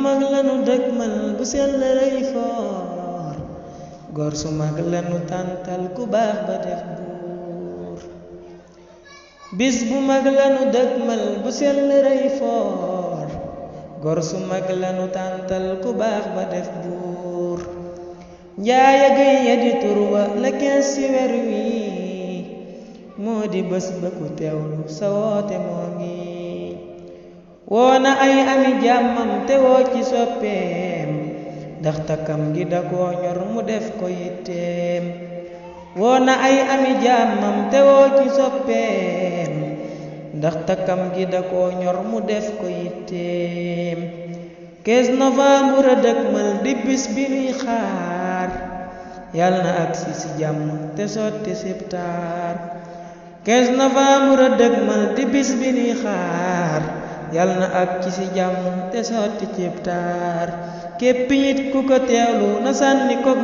mag lanu dëgmal bu sell rëy foor góor su mag lanu tàntal ku baax ba def buur bis bu mag lanu dëgmal bu sell rëy foor góor su mag lanu tàntal ku baax ba def buur njaaya gëy ya di turwa la 15 ci weer wi moo di bés ba ku teewlu sa woote moo ngi woona ay ami jàmmam te woo ci soppeem ndax takkam gi da koo ñor mu def ko yitteem woona ay ami jàmmam te woo ci soppeem ndax takkam gi da koo ñor mu def ko yitteem 15 novembre a dëkkmal di bis bi nuy xaar yal na agsi ci jàmm te sotti sibtaar 15 novembre a dëkkmal di bis bi nuy xaar yal na agsi ci jàmm te sotti sibtaar képp it ku ko teewlu na sànni kog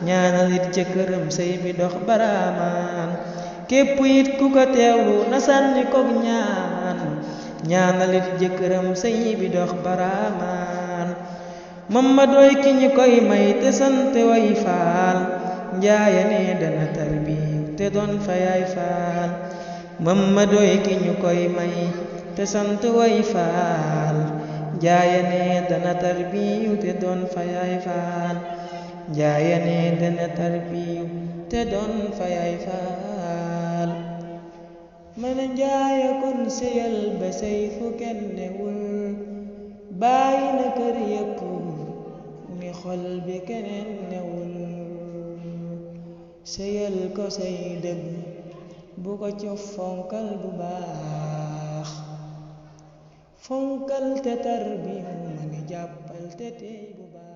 ñaanalit jëkkëram sëy bi dox baraamaan képp it ku ko teewlu na sànni kog ñaanalit jëkkëram sëy bi dox baraamaan Mamadooy ki ñu koy may te sant way faal njaaya ne dana tarbiyu te doon fa yaay faal Mamadooy ki ñu koy may te sant way faal njaaya ne dana tarbiyu te doon fa yaay faal njaaya ne dana tarbiyu te doon fa yaay faal mën a njaaya kon seyal ba sey fu kenn newul bàyyi na kër yépp ni xol bi keneen newul seyal ko say dëgg bu ko cof fonkal bu baax fonkal te tarbiyu ma ni jàppal te tey bu baax